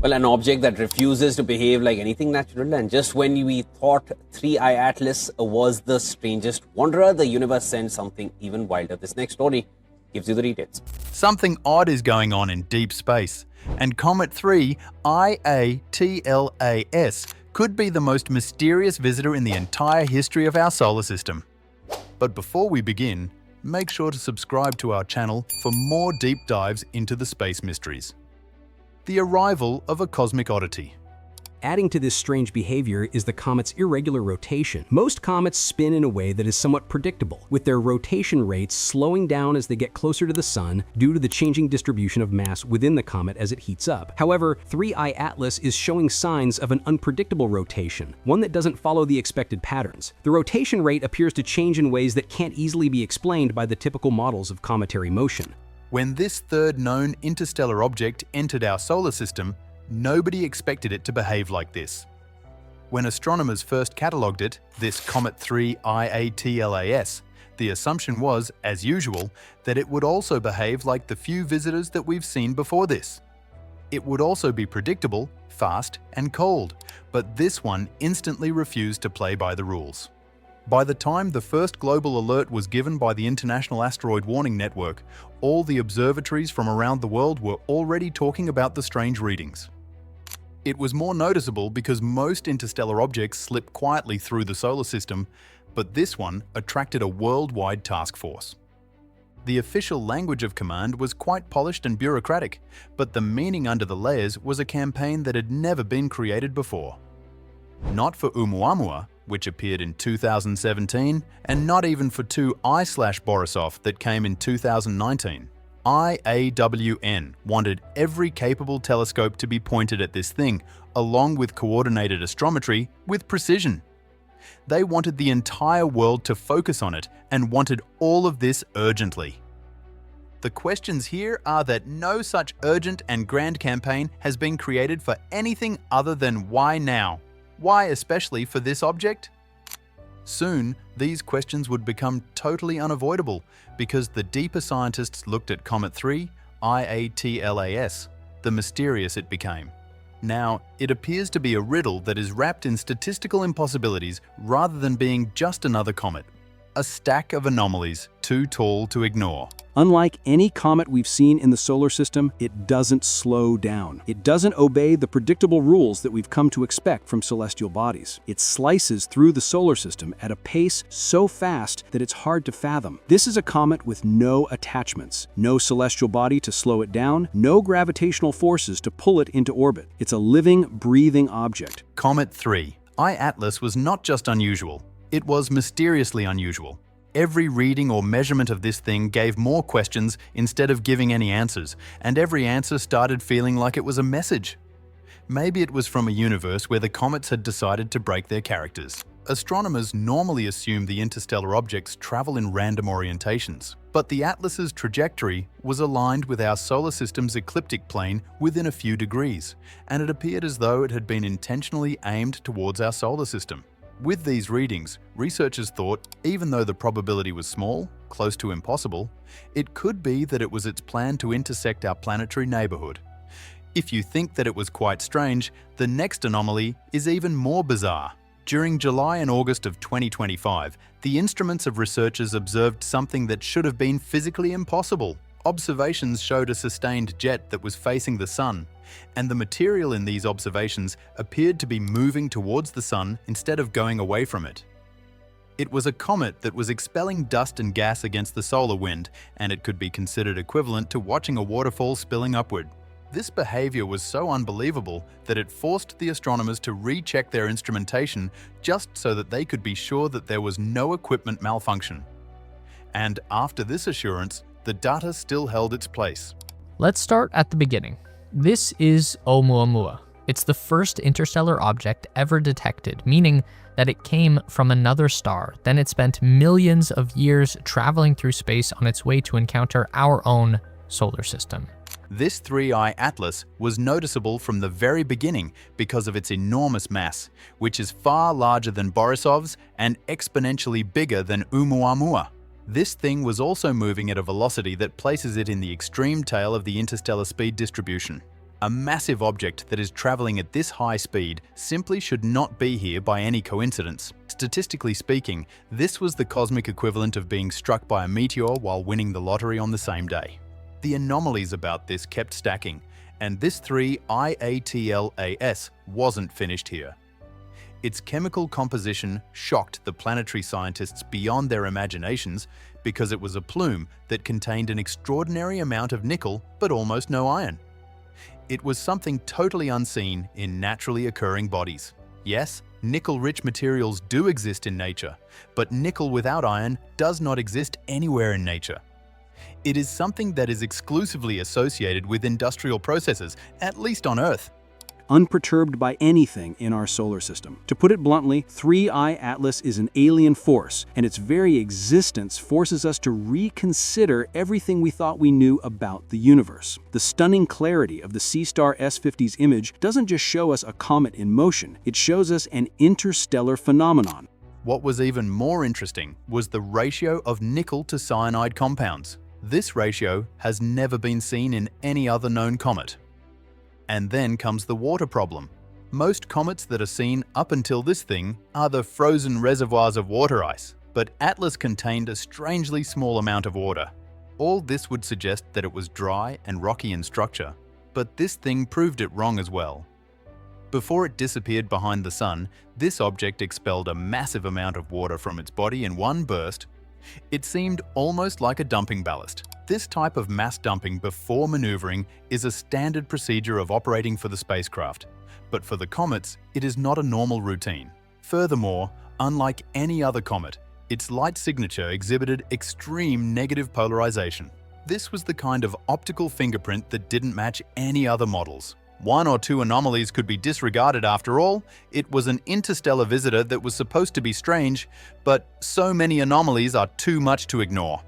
Well, an object that refuses to behave like anything natural, and just when we thought 3IATLAS was the strangest wanderer, the universe sent something even wilder. This next story gives you the details. Something odd is going on in deep space, and Comet 3IATLAS could be the most mysterious visitor in the entire history of our solar system. But before we begin, make sure to subscribe to our channel for more deep dives into the space mysteries. The arrival of a cosmic oddity. Adding to this strange behavior is the comet's irregular rotation. Most comets spin in a way that is somewhat predictable, with their rotation rates slowing down as they get closer to the sun due to the changing distribution of mass within the comet as it heats up. However, 3IATLAS is showing signs of an unpredictable rotation, one that doesn't follow the expected patterns. The rotation rate appears to change in ways that can't easily be explained by the typical models of cometary motion. When this third known interstellar object entered our solar system, nobody expected it to behave like this. When astronomers first catalogued it, this Comet 3IATLAS, the assumption was, as usual, that it would also behave like the few visitors that we've seen before this. It would also be predictable, fast, and cold, but this one instantly refused to play by the rules. By the time the first global alert was given by the International Asteroid Warning Network, all the observatories from around the world were already talking about the strange readings. It was more noticeable because most interstellar objects slip quietly through the solar system, but this one attracted a worldwide task force. The official language of command was quite polished and bureaucratic, but the meaning under the layers was a campaign that had never been created before. Not for Oumuamua, which appeared in 2017, and not even for 2I/Borisov that came in 2019. IAWN wanted every capable telescope to be pointed at this thing, along with coordinated astrometry with precision. They wanted the entire world to focus on it and wanted all of this urgently. The questions here are that no such urgent and grand campaign has been created for anything other than why now? Why especially for this object? Soon, these questions would become totally unavoidable because the deeper scientists looked at Comet 3IATLAS, the mysterious it became. Now, it appears to be a riddle that is wrapped in statistical impossibilities rather than being just another comet. A stack of anomalies too tall to ignore. Unlike any comet we've seen in the solar system, it doesn't slow down. It doesn't obey the predictable rules that we've come to expect from celestial bodies. It slices through the solar system at a pace so fast that it's hard to fathom. This is a comet with no attachments, no celestial body to slow it down, no gravitational forces to pull it into orbit. It's a living, breathing object. Comet 3IATLAS was not just unusual, it was mysteriously unusual. Every reading or measurement of this thing gave more questions instead of giving any answers, and every answer started feeling like it was a message. Maybe it was from a universe where the comets had decided to break their characters. Astronomers normally assume the interstellar objects travel in random orientations, but the Atlas's trajectory was aligned with our solar system's ecliptic plane within a few degrees, and it appeared as though it had been intentionally aimed towards our solar system. With these readings, researchers thought, even though the probability was small, close to impossible, it could be that it was its plan to intersect our planetary neighborhood. If you think that it was quite strange, the next anomaly is even more bizarre. During July and August of 2025, the instruments of researchers observed something that should have been physically impossible. Observations showed a sustained jet that was facing the sun, and the material in these observations appeared to be moving towards the sun instead of going away from it. It was a comet that was expelling dust and gas against the solar wind, and it could be considered equivalent to watching a waterfall spilling upward. This behavior was so unbelievable that it forced the astronomers to recheck their instrumentation just so that they could be sure that there was no equipment malfunction. And after this assurance, the data still held its place. Let's start at the beginning. This is Oumuamua. It's the first interstellar object ever detected, meaning that it came from another star. Then it spent millions of years traveling through space on its way to encounter our own solar system. This 3IATLAS was noticeable from the very beginning because of its enormous mass, which is far larger than Borisov's and exponentially bigger than Oumuamua. This thing was also moving at a velocity that places it in the extreme tail of the interstellar speed distribution. A massive object that is traveling at this high speed simply should not be here by any coincidence. Statistically speaking, this was the cosmic equivalent of being struck by a meteor while winning the lottery on the same day. The anomalies about this kept stacking, and this 3IATLAS wasn't finished here. Its chemical composition shocked the planetary scientists beyond their imaginations because it was a plume that contained an extraordinary amount of nickel but almost no iron. It was something totally unseen in naturally occurring bodies. Yes, nickel-rich materials do exist in nature, but nickel without iron does not exist anywhere in nature. It is something that is exclusively associated with industrial processes, at least on Earth. Unperturbed by anything in our solar system. To put it bluntly, 3IATLAS is an alien force, and its very existence forces us to reconsider everything we thought we knew about the universe. The stunning clarity of the C-star S50's image doesn't just show us a comet in motion, it shows us an interstellar phenomenon. What was even more interesting was the ratio of nickel to cyanide compounds. This ratio has never been seen in any other known comet. And then comes the water problem. Most comets that are seen up until this thing are the frozen reservoirs of water ice, but Atlas contained a strangely small amount of water. All this would suggest that it was dry and rocky in structure, but this thing proved it wrong as well. Before it disappeared behind the sun, this object expelled a massive amount of water from its body in one burst. It seemed almost like a dumping ballast. This type of mass dumping before maneuvering is a standard procedure of operating for the spacecraft, but for the comets, it is not a normal routine. Furthermore, unlike any other comet, its light signature exhibited extreme negative polarization. This was the kind of optical fingerprint that didn't match any other models. One or two anomalies could be disregarded after all. It was an interstellar visitor that was supposed to be strange, but so many anomalies are too much to ignore.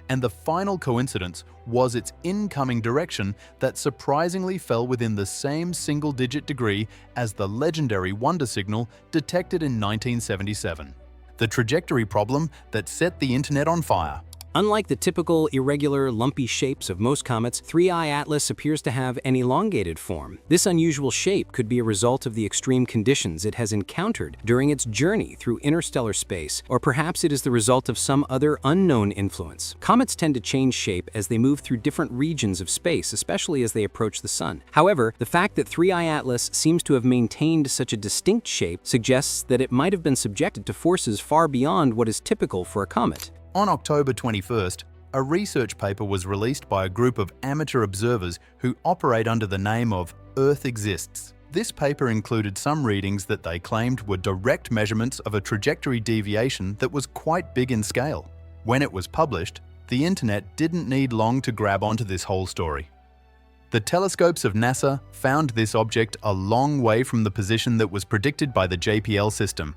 And the final coincidence was its incoming direction that surprisingly fell within the same single-digit degree as the legendary wonder signal detected in 1977. The trajectory problem that set the internet on fire. Unlike the typical irregular, lumpy shapes of most comets, 3IATLAS appears to have an elongated form. This unusual shape could be a result of the extreme conditions it has encountered during its journey through interstellar space, or perhaps it is the result of some other unknown influence. Comets tend to change shape as they move through different regions of space, especially as they approach the sun. However, the fact that 3IATLAS seems to have maintained such a distinct shape suggests that it might have been subjected to forces far beyond what is typical for a comet. On October 21st, a research paper was released by a group of amateur observers who operate under the name of Earth Exists. This paper included some readings that they claimed were direct measurements of a trajectory deviation that was quite big in scale. When it was published, the internet didn't need long to grab onto this whole story. The telescopes of NASA found this object a long way from the position that was predicted by the JPL system.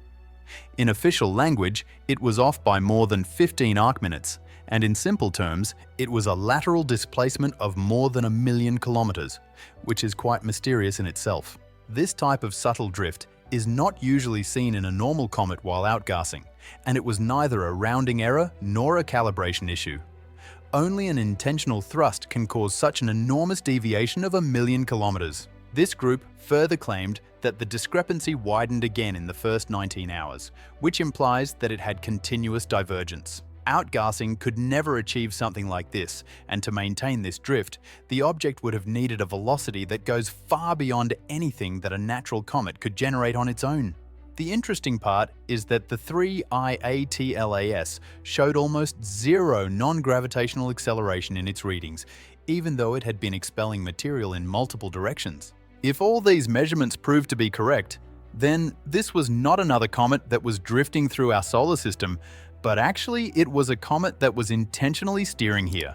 In official language, it was off by more than 15 arc-minutes, and in simple terms, it was a lateral displacement of more than 1 million kilometers, which is quite mysterious in itself. This type of subtle drift is not usually seen in a normal comet while outgassing, and it was neither a rounding error nor a calibration issue. Only an intentional thrust can cause such an enormous deviation of 1 million kilometers. This group further claimed that the discrepancy widened again in the first 19 hours, which implies that it had continuous divergence. Outgassing could never achieve something like this, and to maintain this drift, the object would have needed a velocity that goes far beyond anything that a natural comet could generate on its own. The interesting part is that the 3IATLAS showed almost zero non-gravitational acceleration in its readings, even though it had been expelling material in multiple directions. If all these measurements proved to be correct, then this was not another comet that was drifting through our solar system, but actually it was a comet that was intentionally steering here.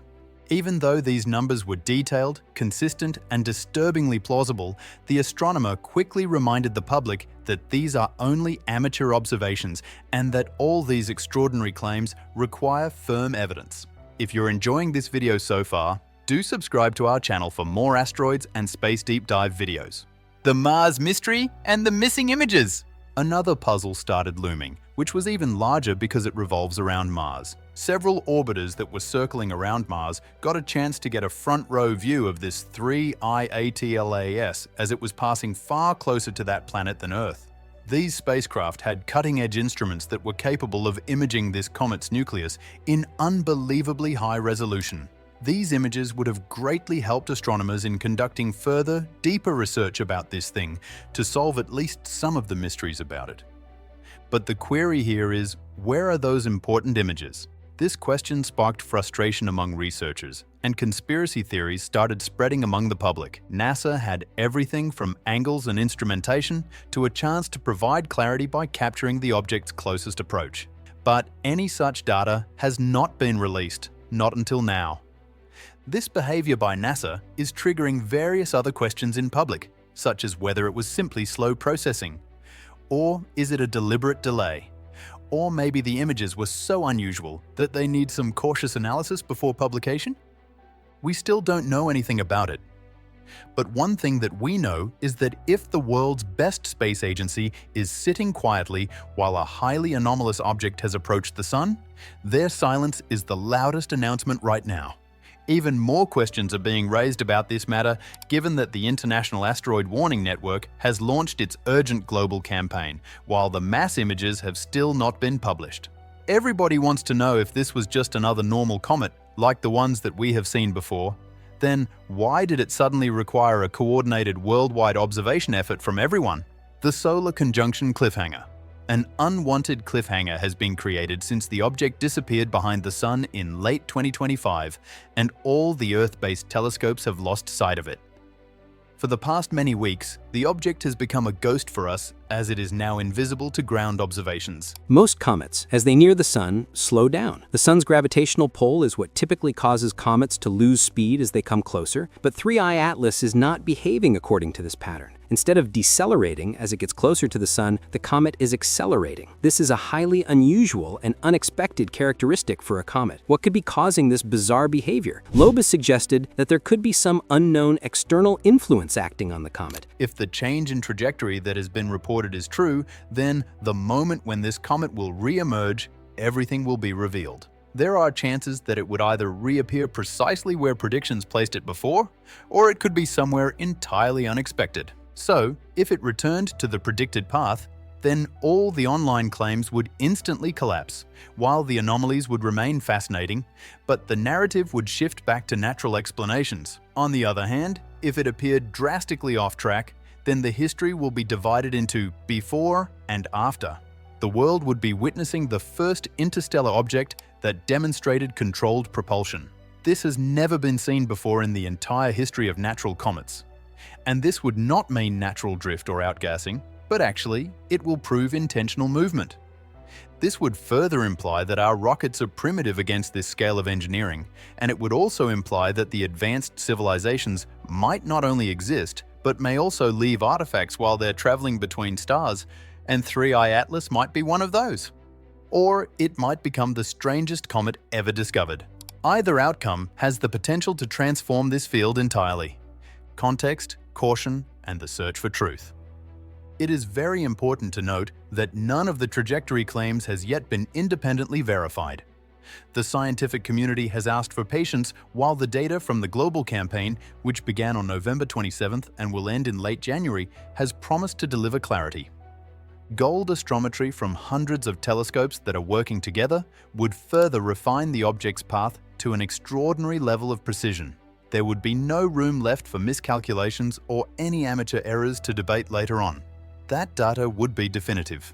Even though these numbers were detailed, consistent, and disturbingly plausible, the astronomer quickly reminded the public that these are only amateur observations and that all these extraordinary claims require firm evidence. If you're enjoying this video so far, do subscribe to our channel for more asteroids and space deep dive videos. The Mars mystery and the missing images! Another puzzle started looming, which was even larger because it revolves around Mars. Several orbiters that were circling around Mars got a chance to get a front-row view of this 3IATLAS as it was passing far closer to that planet than Earth. These spacecraft had cutting-edge instruments that were capable of imaging this comet's nucleus in unbelievably high resolution. These images would have greatly helped astronomers in conducting further, deeper research about this thing to solve at least some of the mysteries about it. But the query here is, where are those important images? This question sparked frustration among researchers, and conspiracy theories started spreading among the public. NASA had everything from angles and instrumentation to a chance to provide clarity by capturing the object's closest approach. But any such data has not been released, not until now. This behavior by NASA is triggering various other questions in public, such as whether it was simply slow processing, or is it a deliberate delay? Or maybe the images were so unusual that they need some cautious analysis before publication? We still don't know anything about it. But one thing that we know is that if the world's best space agency is sitting quietly while a highly anomalous object has approached the Sun, their silence is the loudest announcement right now. Even more questions are being raised about this matter, given that the International Asteroid Warning Network has launched its urgent global campaign, while the mass images have still not been published. Everybody wants to know if this was just another normal comet, like the ones that we have seen before. Then why did it suddenly require a coordinated worldwide observation effort from everyone? The solar conjunction cliffhanger. An unwanted cliffhanger has been created since the object disappeared behind the Sun in late 2025, and all the Earth-based telescopes have lost sight of it. For the past many weeks, the object has become a ghost for us as it is now invisible to ground observations. Most comets, as they near the Sun, slow down. The Sun's gravitational pull is what typically causes comets to lose speed as they come closer, but 3IATLAS is not behaving according to this pattern. Instead of decelerating as it gets closer to the Sun, the comet is accelerating. This is a highly unusual and unexpected characteristic for a comet. What could be causing this bizarre behavior? Loeb has suggested that there could be some unknown external influence acting on the comet. If the change in trajectory that has been reported is true, then the moment when this comet will re-emerge, everything will be revealed. There are chances that it would either reappear precisely where predictions placed it before, or it could be somewhere entirely unexpected. So, if it returned to the predicted path, then all the online claims would instantly collapse, while the anomalies would remain fascinating, but the narrative would shift back to natural explanations. On the other hand, if it appeared drastically off track, then the history will be divided into before and after. The world would be witnessing the first interstellar object that demonstrated controlled propulsion. This has never been seen before in the entire history of natural comets. And this would not mean natural drift or outgassing, but actually, it will prove intentional movement. This would further imply that our rockets are primitive against this scale of engineering, and it would also imply that the advanced civilizations might not only exist, but may also leave artifacts while they're traveling between stars, and 3IATLAS might be one of those. Or it might become the strangest comet ever discovered. Either outcome has the potential to transform this field entirely. Context, caution, and the search for truth. It is very important to note that none of the trajectory claims has yet been independently verified. The scientific community has asked for patience while the data from the global campaign, which began on November 27th and will end in late January, has promised to deliver clarity. Gold astrometry from hundreds of telescopes that are working together would further refine the object's path to an extraordinary level of precision. There would be no room left for miscalculations or any amateur errors to debate later on. That data would be definitive.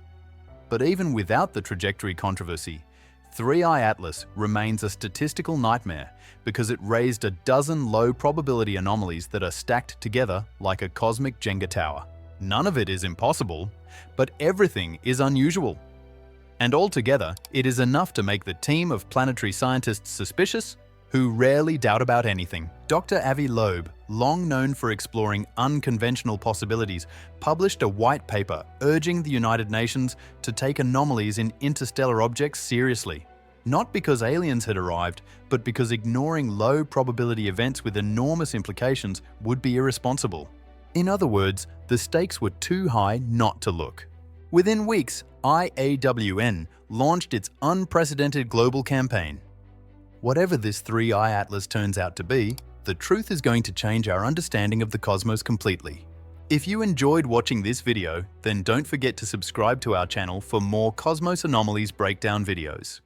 But even without the trajectory controversy, 3IATLAS remains a statistical nightmare because it raised a dozen low-probability anomalies that are stacked together like a cosmic Jenga tower. None of it is impossible, but everything is unusual. And altogether, it is enough to make the team of planetary scientists suspicious, who rarely doubt about anything. Dr. Avi Loeb, long known for exploring unconventional possibilities, published a white paper urging the United Nations to take anomalies in interstellar objects seriously. Not because aliens had arrived, but because ignoring low-probability events with enormous implications would be irresponsible. In other words, the stakes were too high not to look. Within weeks, IAWN launched its unprecedented global campaign. Whatever this 3IATLAS turns out to be, the truth is going to change our understanding of the cosmos completely. If you enjoyed watching this video, then don't forget to subscribe to our channel for more Cosmos Anomalies breakdown videos.